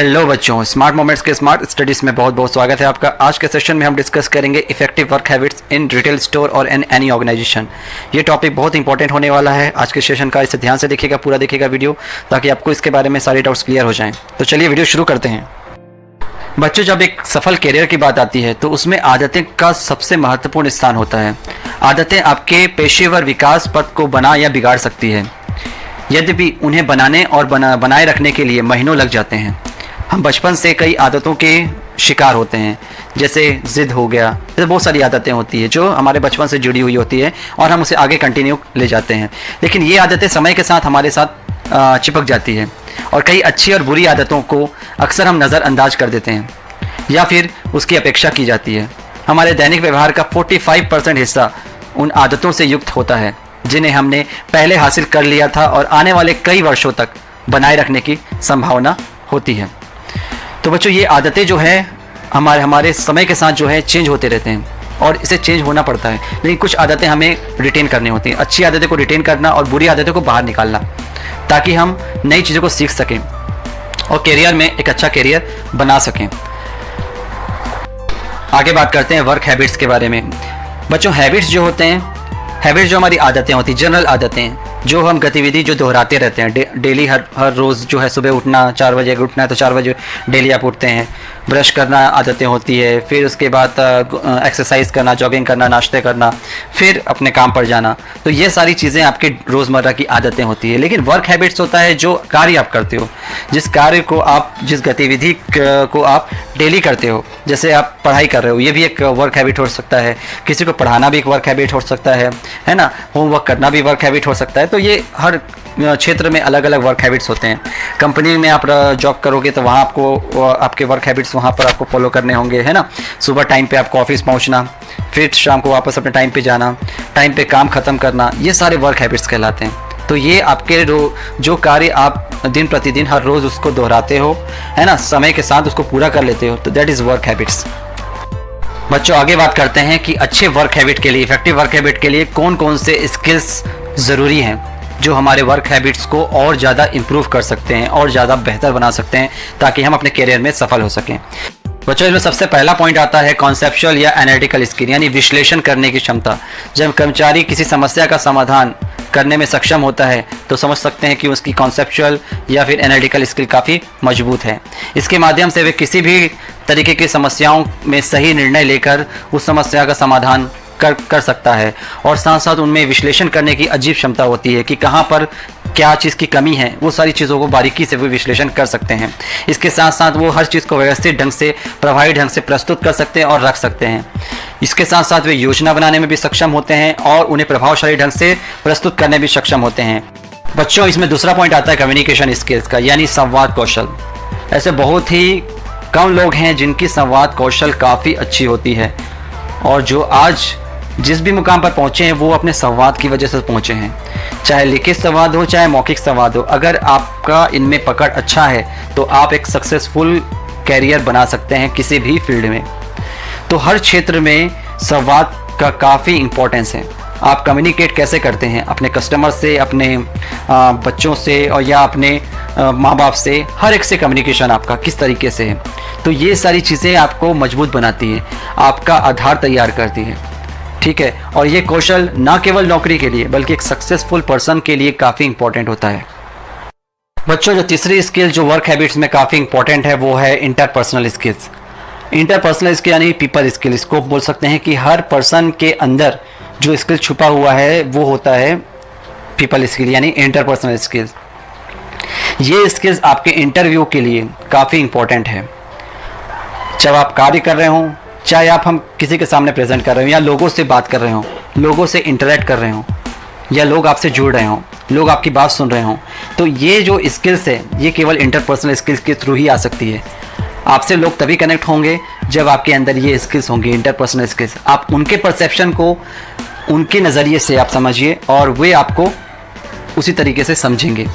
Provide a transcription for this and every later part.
Hello बच्चों, smart moments के smart studies में बहुत बहुत स्वागत है आपका। आज के सेशन में हम डिस्कस करेंगे effective work habits in retail store और इन एनी ऑर्गेनाइजेशन। ये टॉपिक बहुत इंपॉर्टेंट होने वाला है आज के सेशन का। इसे ध्यान से देखिएगा, पूरा देखिएगा वीडियो, ताकि आपको इसके बारे में सारे डाउट्स क्लियर हो जाएं। तो चलिए वीडियो शुरू करते हैं। बच्चों, जब एक सफल करियर की बात आती है तो उसमें आदतें का सबसे महत्वपूर्ण स्थान होता है। आदतें आपके पेशेवर विकास पथ को बना या बिगाड़ सकती है। यद्यपि उन्हें बनाने और बनाए रखने के लिए महीनों लग जाते हैं। हम बचपन से कई आदतों के शिकार होते हैं, जैसे ज़िद हो गया। जैसे बहुत सारी आदतें होती हैं जो हमारे बचपन से जुड़ी हुई होती है और हम उसे आगे कंटिन्यू ले जाते हैं। लेकिन ये आदतें समय के साथ हमारे साथ चिपक जाती है और कई अच्छी और बुरी आदतों को अक्सर हम नज़रअंदाज कर देते हैं या फिर उसकी अपेक्षा की जाती है। हमारे दैनिक व्यवहार का 45% हिस्सा उन आदतों से युक्त होता है जिन्हें हमने पहले हासिल कर लिया था और आने वाले कई वर्षों तक बनाए रखने की संभावना होती है। तो बच्चों, ये आदतें जो है हमारे समय के साथ जो है चेंज होते रहते हैं और इसे चेंज होना पड़ता है। लेकिन कुछ आदतें हमें रिटेन करनी होती हैं। अच्छी आदतें को रिटेन करना और बुरी आदतों को बाहर निकालना, ताकि हम नई चीज़ों को सीख सकें और करियर में एक अच्छा करियर बना सकें। आगे बात करते हैं वर्क हैबिट्स के बारे में। बच्चों, हैबिट्स जो होते हैं, हैबिट्स जो हमारी आदतें होती हैं, जनरल आदतें, जो हम गतिविधि जो दोहराते रहते हैं डेली, हर रोज़ जो है सुबह उठना, 4 बजे अगर उठना है तो 4 बजे डेली आप उठते हैं। ब्रश करना आदतें होती है, फिर उसके बाद एक्सरसाइज करना, जॉगिंग करना, नाश्ते करना, फिर अपने काम पर जाना। तो ये सारी चीज़ें आपकी रोज़मर्रा की आदतें होती है। लेकिन वर्क हैबिट्स होता है जो कार्य आप करते हो, जिस कार्य को आप, जिस गतिविधि को आप डेली करते हो। जैसे आप पढ़ाई कर रहे हो, ये भी एक वर्क हैबिट हो सकता है। किसी को पढ़ाना भी एक वर्क हैबिट हो सकता है ना। होमवर्क करना भी वर्क हैबिट हो सकता है। तो ये हर क्षेत्र में अलग अलग वर्क हैबिट्स होते हैं। कंपनी में आप जॉब करोगे तो वहाँ आपको आपके वर्क हैबिट्स वहाँ पर आपको फॉलो करने होंगे, है ना। सुबह टाइम पे आपको ऑफिस पहुँचना, फिर शाम को वापस अपने टाइम पे जाना, टाइम पे काम ख़त्म करना, ये सारे वर्क हैबिट्स कहलाते हैं। तो ये आपके जो कार्य आप दिन प्रतिदिन हर रोज़ उसको दोहराते हो, है ना, समय के साथ उसको पूरा कर लेते हो, तो दैट इज़ वर्क हैबिट्स। बच्चों, आगे बात करते हैं कि अच्छे वर्क हैबिट के लिए, इफेक्टिव वर्क हैबिट के लिए कौन कौन से स्किल्स ज़रूरी हैं जो हमारे वर्क हैबिट्स को और ज़्यादा इम्प्रूव कर सकते हैं और ज़्यादा बेहतर बना सकते हैं, ताकि हम अपने करियर में सफल हो सकें। बच्चों, इसमें सबसे पहला पॉइंट आता है कॉन्सेप्चुअल या एनालिटिकल स्किल, यानी विश्लेषण करने की क्षमता। जब कर्मचारी किसी समस्या का समाधान करने में सक्षम होता है तो समझ सकते हैं कि उसकी कॉन्सेप्चुअल या फिर एनालिटिकल स्किल काफ़ी मजबूत है। इसके माध्यम से वे किसी भी तरीके की समस्याओं में सही निर्णय लेकर उस समस्या का समाधान कर सकता है। और साथ साथ उनमें विश्लेषण करने की अजीब क्षमता होती है कि कहाँ पर क्या चीज़ की कमी है, वो सारी चीज़ों को बारीकी से वो विश्लेषण कर सकते हैं। इसके साथ साथ वो हर चीज़ को व्यवस्थित ढंग से, प्रभावी ढंग से प्रस्तुत कर सकते हैं और रख सकते हैं। इसके साथ साथ वे योजना बनाने में भी सक्षम होते हैं और उन्हें प्रभावशाली ढंग से प्रस्तुत करने भी सक्षम होते हैं। बच्चों, इसमें दूसरा पॉइंट आता है कम्युनिकेशन स्किल्स का, यानी संवाद कौशल। ऐसे बहुत ही कम लोग हैं जिनकी संवाद कौशल काफ़ी अच्छी होती है और जो आज जिस भी मुकाम पर पहुँचे हैं वो अपने संवाद की वजह से पहुँचे हैं। चाहे लिखित संवाद हो, चाहे मौखिक संवाद हो, अगर आपका इनमें पकड़ अच्छा है तो आप एक सक्सेसफुल कैरियर बना सकते हैं किसी भी फील्ड में। तो हर क्षेत्र में संवाद का काफ़ी इम्पोर्टेंस है। आप कम्युनिकेट कैसे करते हैं अपने कस्टमर से, अपने बच्चों से और या अपने माँ बाप से, हर एक से कम्युनिकेशन आपका किस तरीके से है। तो ये सारी चीज़ें आपको मजबूत बनाती हैं, आपका आधार तैयार करती है, ठीक है। और ये कौशल ना केवल नौकरी के लिए बल्कि एक सक्सेसफुल पर्सन के लिए काफ़ी इंपॉर्टेंट होता है। बच्चों, जो तीसरी स्किल जो वर्क हैबिट्स में काफ़ी इंपॉर्टेंट है वो है इंटरपर्सनल स्किल्स। इंटरपर्सनल स्किल यानी पीपल स्किल, इसको बोल सकते हैं कि हर पर्सन के अंदर जो स्किल छुपा हुआ है वो होता है पीपल स्किल, यानी इंटरपर्सनल स्किल्स। ये स्किल्स आपके इंटरव्यू के लिए काफ़ी इंपॉर्टेंट है। जब आप कार्य कर रहे हों, चाहे आप हम किसी के सामने प्रेजेंट कर रहे हो या लोगों से बात कर रहे हो, लोगों से इंटरेक्ट कर रहे हो या लोग आपसे जुड़ रहे हों, लोग आपकी बात सुन रहे हों, तो ये जो स्किल्स है ये केवल इंटरपर्सनल स्किल्स के थ्रू ही आ सकती है। आपसे लोग तभी कनेक्ट होंगे जब आपके अंदर ये स्किल्स होंगी, इंटरपर्सनल स्किल्स। आप उनके परसेप्शन को उनके नज़रिए से आप समझिए और वे आपको उसी तरीके से समझेंगे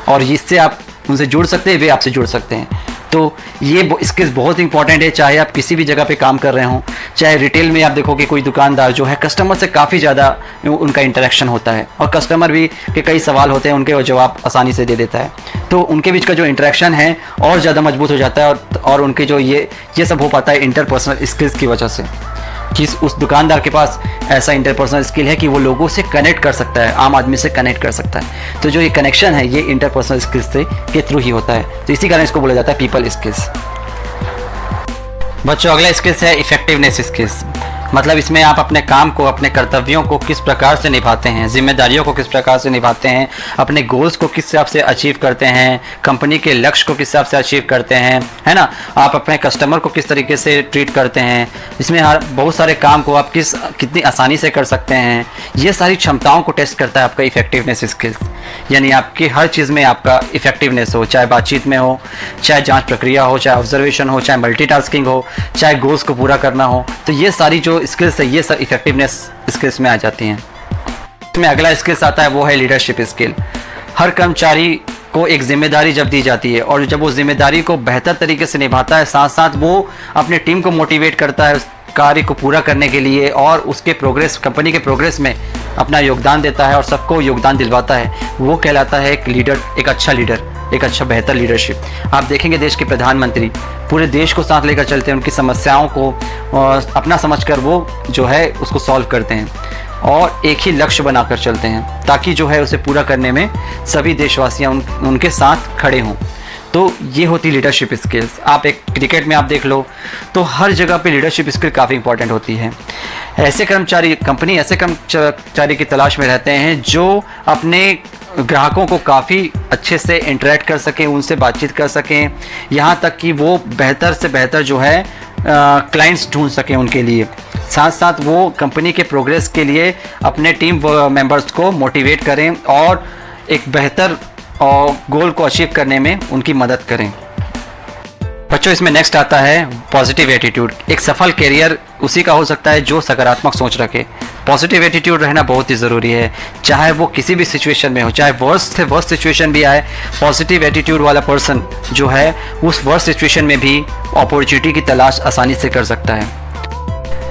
और इससे आप उनसे जुड़ सकते हैं, वे आपसे जुड़ सकते हैं। तो ये स्किल्स बहुत इंपॉर्टेंट है, चाहे आप किसी भी जगह पे काम कर रहे हों। चाहे रिटेल में आप देखोगे कोई दुकानदार जो है कस्टमर से काफ़ी ज़्यादा उनका इंटरेक्शन होता है और कस्टमर भी के कई सवाल होते हैं, उनके वो जवाब आसानी से दे देता है। तो उनके बीच का जो इंटरेक्शन है और ज़्यादा मजबूत हो जाता है, और उनके जो ये सब हो पाता है इंटरपर्सनल स्किल्स की वजह से, कि उस दुकानदार के पास ऐसा इंटरपर्सनल स्किल है कि वो लोगों से कनेक्ट कर सकता है, आम आदमी से कनेक्ट कर सकता है। तो जो ये कनेक्शन है ये इंटरपर्सनल स्किल्स के थ्रू ही होता है। तो इसी कारण इसको बोला जाता है पीपल स्किल्स। बच्चों, अगला स्किल्स है इफेक्टिवनेस स्किल्स। मतलब इसमें आप अपने काम को, अपने कर्तव्यों को किस प्रकार से निभाते हैं, जिम्मेदारियों को किस प्रकार से निभाते हैं, अपने गोल्स को किस हिसाब से अचीव करते हैं, कंपनी के लक्ष्य को किस हिसाब से अचीव करते हैं, है ना। आप अपने कस्टमर को किस तरीके से ट्रीट करते हैं, इसमें हर बहुत सारे काम को आप कितनी आसानी से कर सकते हैं। ये सारी क्षमताओं को टेस्ट करता है आपका इफेक्टिवनेस स्किल्स। यानी आपकी हर चीज़ में आपका इफेक्टिवनेस हो, चाहे बातचीत में हो, चाहे जांच प्रक्रिया हो, चाहे ऑब्जर्वेशन हो, चाहे मल्टीटास्किंग हो, चाहे गोल्स को पूरा करना हो। तो ये सारी जो स्किल्स है ये सब इफेक्टिवनेस स्किल्स में आ जाती हैं। इसमें अगला स्किल्स आता है वो है लीडरशिप स्किल। हर कर्मचारी को एक जिम्मेदारी जब दी जाती है और जब वो जिम्मेदारी को बेहतर तरीके से निभाता है, साथ साथ वो अपने टीम को मोटिवेट करता है उस कार्य को पूरा करने के लिए और उसके प्रोग्रेस, कंपनी के प्रोग्रेस में अपना योगदान देता है और सबको योगदान दिलवाता है, वो कहलाता है एक लीडर, एक अच्छा लीडर, एक अच्छा बेहतर लीडरशिप। आप देखेंगे देश के प्रधानमंत्री पूरे देश को साथ लेकर चलते हैं, उनकी समस्याओं को अपना समझकर वो जो है उसको सॉल्व करते हैं और एक ही लक्ष्य बनाकर चलते हैं ताकि जो है उसे पूरा करने में सभी देशवासियां उनके साथ खड़े हों। तो ये होती लीडरशिप स्किल्स। आप एक क्रिकेट में आप देख लो तो हर जगह पे लीडरशिप स्किल काफ़ी इंपॉर्टेंट होती है। ऐसे कर्मचारी, कंपनी ऐसे कर्मचारी की तलाश में रहते हैं जो अपने ग्राहकों को काफ़ी अच्छे से इंटरेक्ट कर सकें, उनसे बातचीत कर सकें, यहाँ तक कि वो बेहतर से बेहतर जो है क्लाइंट्स ढूंढ सकें उनके लिए। साथ साथ वो कंपनी के प्रोग्रेस के लिए अपने टीम मेंबर्स को मोटिवेट करें और एक बेहतर गोल को अचीव करने में उनकी मदद करें। बच्चों, इसमें नेक्स्ट आता है पॉजिटिव एटीट्यूड। एक सफल करियर उसी का हो सकता है जो सकारात्मक सोच रखे। पॉजिटिव एटीट्यूड रहना बहुत ही ज़रूरी है, चाहे वो किसी भी सिचुएशन में हो, चाहे वर्स्ट से वर्स्ट सिचुएशन भी आए, पॉजिटिव एटीट्यूड वाला पर्सन जो है उस वर्स्ट सिचुएशन में भी अपॉर्चुनिटी की तलाश आसानी से कर सकता है।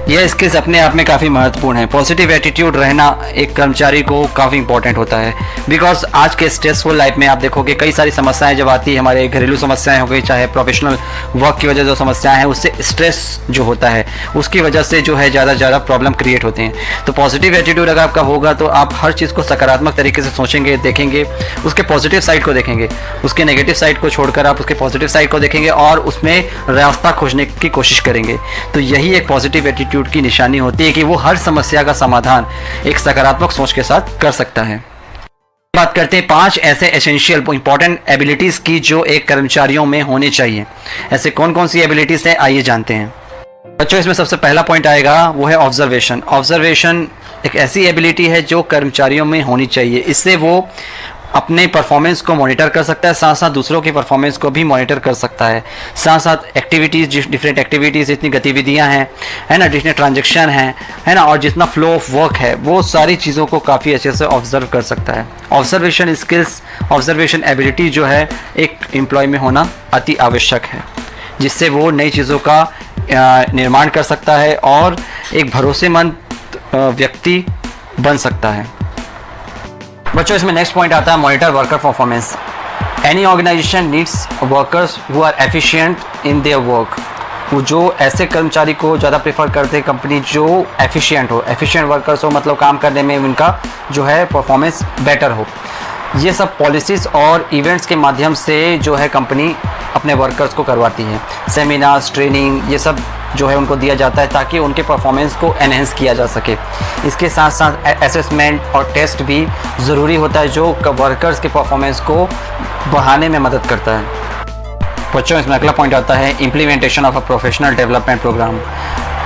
यह स्किल्स अपने आप में काफ़ी महत्वपूर्ण है। पॉजिटिव एटीट्यूड रहना एक कर्मचारी को काफ़ी इंपॉर्टेंट होता है, बिकॉज आज के स्ट्रेसफुल लाइफ में आप देखोगे कई सारी समस्याएं जब आती है, हमारे घरेलू समस्याएं हो गई, चाहे प्रोफेशनल वर्क की वजह से जो समस्याएं हैं उससे स्ट्रेस जो होता है उसकी वजह से जो है ज़्यादा प्रॉब्लम क्रिएट होते हैं। तो पॉजिटिव एटीट्यूड अगर आपका होगा तो आप हर चीज़ को सकारात्मक तरीके से सोचेंगे, देखेंगे, उसके पॉजिटिव साइड को देखेंगे, उसके नेगेटिव साइड को छोड़कर आप उसके पॉजिटिव साइड को देखेंगे और उसमें रास्ता खोजने की कोशिश करेंगे। तो यही एक पॉजिटिव एटीट्यूड की निशानी होती है कि वो हर समस्या का समाधान एक सकारात्मक सोच के साथ कर सकता है। बात करते हैं 5 ऐसे एसेंशियल इंपॉर्टेंट एबिलिटीज की जो एक कर्मचारियों में होनी चाहिए। ऐसे कौन कौन सी एबिलिटीज हैं, आइए जानते हैं। बच्चों, इसमें सबसे पहला पॉइंट आएगा वो है ऑब्जर्वेशन। ऑब्जर्वेशन एक ऐसी एबिलिटी है जो कर्मचारियों में होनी चाहिए। इससे वो अपने परफॉर्मेंस को मॉनिटर कर सकता है, साथ साथ दूसरों की परफॉर्मेंस को भी मॉनिटर कर सकता है। साथ साथ एक्टिविटीज़, डिफरेंट एक्टिविटीज़, जितनी गतिविधियां हैं, है ना, जितने ट्रांजैक्शन हैं, है ना, और जितना फ्लो ऑफ वर्क है, वो सारी चीज़ों को काफ़ी अच्छे से ऑब्जर्व कर सकता है। ऑब्जर्वेशन स्किल्स, ऑब्जर्वेशन एबिलिटी जो है एक एम्प्लॉय में होना अति आवश्यक है, जिससे वो नई चीज़ों का निर्माण कर सकता है और एक भरोसेमंद व्यक्ति बन सकता है। बच्चों, इसमें नेक्स्ट पॉइंट आता है monitor worker performance. Any organisation needs workers who are efficient in their work. वो जो ऐसे कर्मचारी को ज़्यादा प्रेफर करते हैं कंपनी जो एफिशिएंट हो, एफिशिएंट वर्कर्स हो, मतलब काम करने में उनका जो है परफॉर्मेंस बेटर हो। ये सब पॉलिसीज़ और इवेंट्स के माध्यम से जो है कंपनी अपने वर्कर्स को करवाती है। सेमिनार्स, ट्रेनिंग, ये सब जो है उनको दिया जाता है ताकि उनके परफॉर्मेंस को एनहेंस किया जा सके। इसके साथ साथ असेसमेंट और टेस्ट भी ज़रूरी होता है जो वर्कर्स के परफॉर्मेंस को बढ़ाने में मदद करता है। बच्चों, इसमें अगला पॉइंट आता है implementation of a professional development program.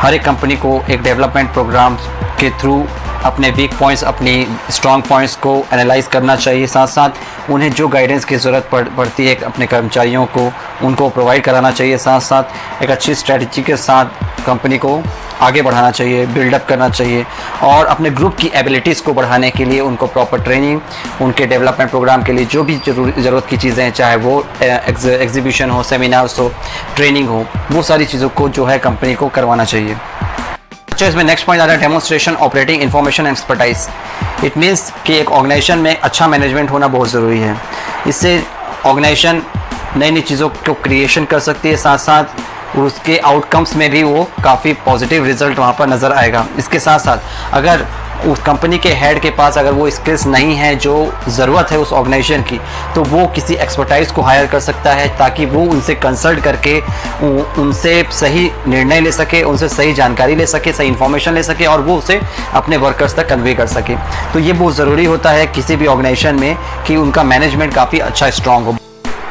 हर एक कंपनी को एक डेवलपमेंट प्रोग्राम के थ्रू अपने वीक पॉइंट्स, अपनी स्ट्रॉन्ग पॉइंट्स को एनालाइज करना चाहिए। साथ साथ उन्हें जो गाइडेंस की ज़रूरत पड़ती है अपने कर्मचारियों को, उनको प्रोवाइड कराना चाहिए। साथ साथ एक अच्छी स्ट्रेटजी के साथ कंपनी को आगे बढ़ाना चाहिए, बिल्डअप करना चाहिए और अपने ग्रुप की एबिलिटीज़ को बढ़ाने के लिए उनको प्रॉपर ट्रेनिंग, उनके डेवलपमेंट प्रोग्राम के लिए जो भी ज़रूरत की चीज़ें हैं, चाहे वो एग्जीबिशन हो, सेमिनार्स हो, ट्रेनिंग हो, वो सारी चीज़ों को जो है कंपनी को करवाना चाहिए। इसमें नेक्स्ट पॉइंट आ रहा है demonstration operating information expertise. It means कि एक ऑर्गेनाइजेशन में अच्छा मैनेजमेंट होना बहुत ज़रूरी है। इससे ऑर्गेनाइजेशन नई नई चीज़ों को क्रिएशन कर सकती है, साथ साथ उसके आउटकम्स में भी वो काफ़ी पॉजिटिव रिजल्ट वहाँ पर नज़र आएगा। इसके साथ साथ अगर उस कंपनी के हेड के पास अगर वो स्किल्स नहीं है जो ज़रूरत है उस ऑर्गेनाइजेशन की, तो वो किसी एक्सपर्टाइज़ को हायर कर सकता है ताकि वो उनसे कंसल्ट करके उनसे सही निर्णय ले सके, उनसे सही जानकारी ले सके, सही इन्फॉर्मेशन ले सके और वो उसे अपने वर्कर्स तक कन्वे कर सके। तो ये बहुत ज़रूरी होता है किसी भी ऑर्गेनाइजेशन में कि उनका मैनेजमेंट काफ़ी अच्छा स्ट्रॉन्ग हो।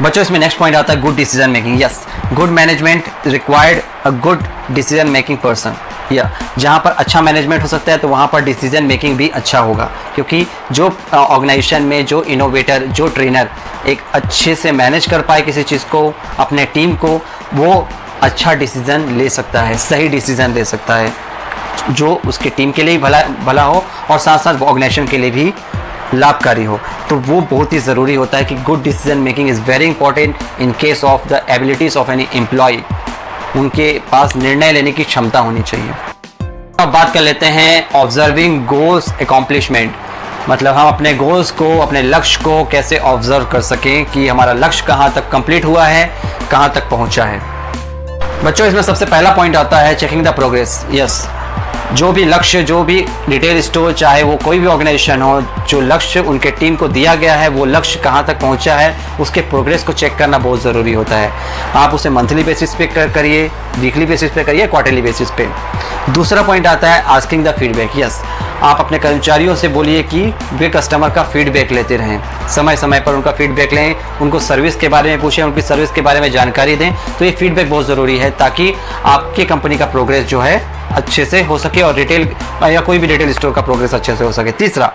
बच्चों, इसमें नेक्स्ट पॉइंट आता है good decision making. Yes, good management required a good decision making person. या जहाँ पर अच्छा मैनेजमेंट हो सकता है तो वहाँ पर डिसीजन मेकिंग भी अच्छा होगा, क्योंकि जो ऑर्गेनाइजेशन में जो इनोवेटर, जो ट्रेनर एक अच्छे से मैनेज कर पाए किसी चीज़ को, अपने टीम को, वो अच्छा डिसीजन ले सकता है, सही डिसीजन ले सकता है जो उसके टीम के लिए भला हो और साथ साथ ऑर्गेनाइजेशन के लिए भी लाभकारी हो। तो वो बहुत ही ज़रूरी होता है कि good decision making is very important in case of the abilities of any employ. उनके पास निर्णय लेने की क्षमता होनी चाहिए। अब बात कर लेते हैं ऑब्जर्विंग गोल्स अकॉम्प्लिशमेंट, मतलब हम अपने गोल्स को, अपने लक्ष्य को कैसे ऑब्जर्व कर सकें कि हमारा लक्ष्य कहाँ तक कंप्लीट हुआ है, कहाँ तक पहुँचा है। बच्चों, इसमें सबसे पहला पॉइंट आता है चेकिंग द प्रोग्रेस। यस, जो भी लक्ष्य, जो भी रिटेल स्टोर, चाहे वो कोई भी ऑर्गेनाइजेशन हो, जो लक्ष्य उनके टीम को दिया गया है वो लक्ष्य कहाँ तक पहुँचा है, उसके प्रोग्रेस को चेक करना बहुत ज़रूरी होता है। आप उसे मंथली बेसिस पे करिए, वीकली बेसिस पे करिए, क्वार्टरली बेसिस पे। दूसरा पॉइंट आता है आस्किंग द फीडबैक। यस, आप अपने कर्मचारियों से बोलिए कि वे कस्टमर का फीडबैक लेते रहें, समय समय पर उनका फीडबैक लें, उनको सर्विस के बारे में पूछें, उनकी सर्विस के बारे में जानकारी दें। तो ये फीडबैक बहुत ज़रूरी है ताकि आपकी कंपनी का प्रोग्रेस जो है अच्छे से हो सके और रिटेल या कोई भी रिटेल स्टोर का प्रोग्रेस अच्छे से हो सके। तीसरा,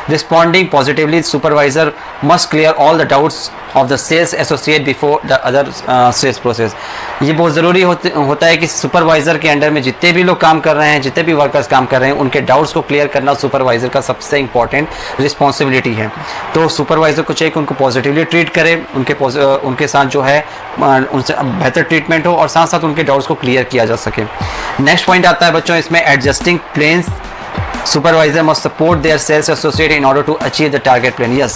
responding positively. Supervisor must clear all the doubts of the sales associate before the other sales process. ये बहुत ज़रूरी होता है कि सुपरवाइज़र के अंडर में जितने भी लोग काम कर रहे हैं, जितने भी वर्कर्स काम कर रहे हैं, उनके डाउट्स को क्लियर करना सुपरवाइज़र का सबसे इंपॉर्टेंट रिस्पॉन्सिबिलिटी है। तो सुपरवाइज़र को चाहिए कि उनको पॉजिटिवली ट्रीट करे, उनके साथ जो है उनसे बेहतर ट्रीटमेंट हो और साथ साथ उनके डाउट्स को क्लियर किया जा सके। नेक्स्ट पॉइंट आता है बच्चों इसमें adjusting plans. Supervisor must support their sales associate in order to achieve the target plan. Yes,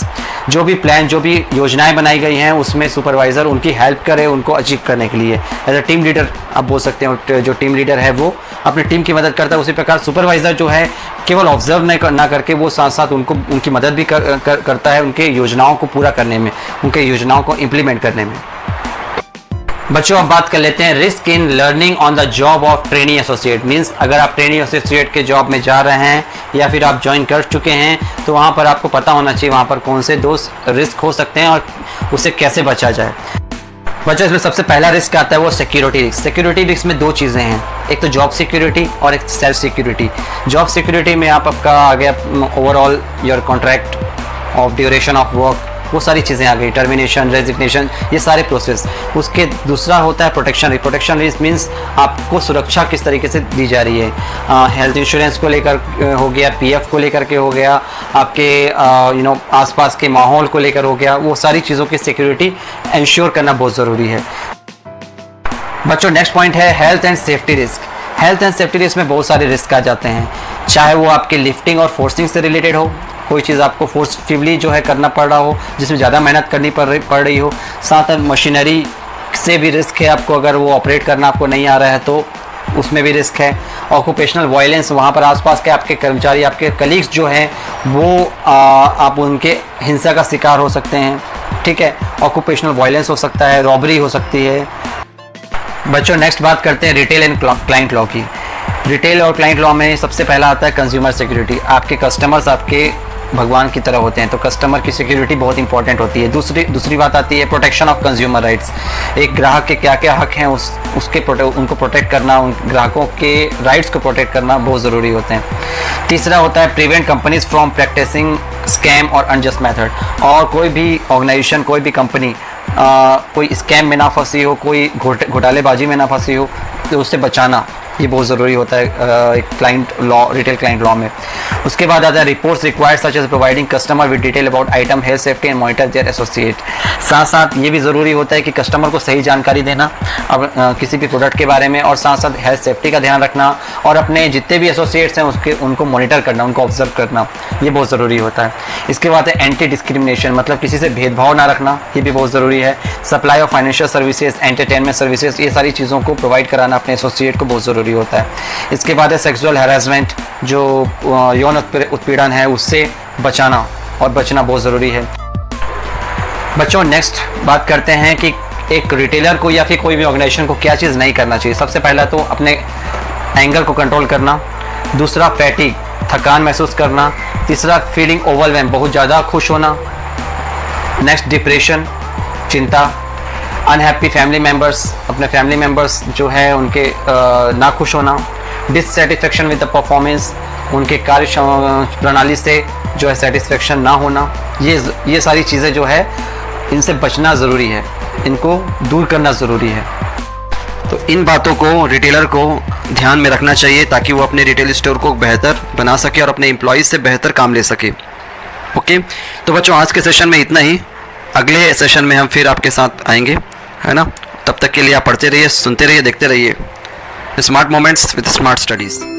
जो भी प्लान, जो भी योजनाएं बनाई गई हैं उसमें सुपरवाइजर उनकी हेल्प करे उनको अचीव करने के लिए। एज अ टीम लीडर आप बोल सकते हैं, जो टीम लीडर है वो अपनी टीम की मदद करता है, उसी प्रकार सुपरवाइजर जो है केवल ऑब्जर्व ना करके वो साथ साथ उनकी मदद भी करता है उनके योजनाओं को पूरा करने में, उनके योजनाओं को इम्प्लीमेंट करने में। बच्चों, अब बात कर लेते हैं risk in learning on the job of trainee associate. Means अगर आप ट्रेनी एसोसिएट के जॉब में जा रहे हैं या फिर आप ज्वाइन कर चुके हैं तो वहाँ पर आपको पता होना चाहिए वहाँ पर कौन से दो रिस्क हो सकते हैं और उससे कैसे बचा जाए। बच्चों, इसमें सबसे पहला रिस्क आता है वो सिक्योरिटी रिस्क। सिक्योरिटी रिस्क में दो चीज़ें हैं, एक तो जॉब सिक्योरिटी और एक सेल्फ सिक्योरिटी। जॉब सिक्योरिटी में आपका आ गया overall your contract of duration of work, वो सारी चीज़ें आ गई, टर्मिनेशन, रेजिग्नेशन, ये सारे प्रोसेस। उसके दूसरा होता है protection risk. Protection risk means आपको सुरक्षा किस तरीके से दी जा रही है। हेल्थ इंश्योरेंस को लेकर हो गया, पीएफ को लेकर के हो गया, आपके आसपास के माहौल को लेकर हो गया, वो सारी चीज़ों की सिक्योरिटी इंश्योर करना बहुत ज़रूरी है। बच्चों, नेक्स्ट पॉइंट है health and safety risk. Health and safety risk में बहुत सारे रिस्क आ जाते हैं, चाहे वो आपके लिफ्टिंग और फोर्सिंग से रिलेटेड हो, कोई चीज़ आपको फोर्सफुली जो है करना पड़ रहा हो जिसमें ज़्यादा मेहनत करनी पड़ रही हो, साथ में मशीनरी से भी रिस्क है आपको, अगर वो ऑपरेट करना आपको नहीं आ रहा है तो उसमें भी रिस्क है। ऑक्यूपेशनल वायलेंस, वहाँ पर आसपास के आपके कर्मचारी, आपके कलीग्स जो हैं वो आप उनके हिंसा का शिकार हो सकते हैं, ठीक है। ऑक्यूपेशनल वायलेंस हो सकता है, रॉबरी हो सकती है। बच्चों, नेक्स्ट बात करते हैं रिटेल एंड क्लाइंट लॉ की। रिटेल और क्लाइंट लॉ में सबसे पहला आता है कंज्यूमर सिक्योरिटी। आपके कस्टमर्स आपके भगवान की तरह होते हैं, तो कस्टमर की सिक्योरिटी बहुत इंपॉर्टेंट होती है। दूसरी बात आती है प्रोटेक्शन ऑफ कंज्यूमर राइट्स। एक ग्राहक के क्या क्या हक हैं उनको प्रोटेक्ट करना, उन ग्राहकों के राइट्स को प्रोटेक्ट करना बहुत ज़रूरी होते हैं। तीसरा होता है prevent companies from practising scam और अनजस्ट मेथड। और कोई भी ऑर्गेनाइजेशन, कोई भी कंपनी कोई स्कैम में ना फंसी हो, कोई घोटालेबाजी में ना फंसी हो, तो उससे बचाना ये बहुत ज़रूरी होता है एक client law, retail client law में। उसके बाद आता है reports required such as providing customer with detail about item health safety and monitor their associate. साथ साथ ये भी ज़रूरी होता है कि कस्टमर को सही जानकारी देना अब किसी भी प्रोडक्ट के बारे में, और साथ साथ हेल्थ सेफ्टी का ध्यान रखना, और अपने जितने भी एसोसिएट्स हैं उनको मॉनिटर करना, उनको ऑब्जर्व करना, ये बहुत ज़रूरी होता है। इसके बाद है एंटी डिस्क्रिमिनेशन, मतलब किसी से भेदभाव ना रखना, ये भी बहुत ज़रूरी है। Supply of financial services, entertainment services, ये सारी चीज़ों को प्रोवाइड कराना अपने एसोसिएट को बहुत ज़रूरी होता है। इसके बाद है सेक्सुअल हैरेसमेंट, जो यौन उत्पीड़न है उससे बचाना और बचना बहुत ज़रूरी है। बच्चों नेक्स्ट बात करते हैं कि एक रिटेलर को या फिर कोई भी ऑर्गेनाइजेशन को क्या चीज़ नहीं करना चाहिए। सबसे पहला तो अपने एंगर को कंट्रोल करना, दूसरा फैटिग, थकान महसूस करना, तीसरा फीलिंग ओवरवेल्म, बहुत ज़्यादा खुश होना, नेक्स्ट डिप्रेशन, चिंता, अनहैप्पी फैमिली मेम्बर्स, अपने फैमिली मेम्बर्स जो है उनके ना खुश होना, डिससेटिस्फेक्शन विद द परफॉर्मेंस, उनके कार्य प्रणाली से जो है सेटिस्फेक्शन ना होना, ये सारी चीज़ें जो है इनसे बचना ज़रूरी है, इनको दूर करना ज़रूरी है। तो इन बातों को रिटेलर को ध्यान में रखना चाहिए ताकि वो अपने रिटेल स्टोर को बेहतर बना सके और अपने एम्प्लॉयज़ से बेहतर काम ले सके। ओके, तो बच्चों आज के सेशन में इतना ही। अगले सेशन में हम फिर आपके साथ आएंगे, है ना। तब तक के लिए आप पढ़ते रहिए, सुनते रहिए, देखते रहिए smart moments with smart studies.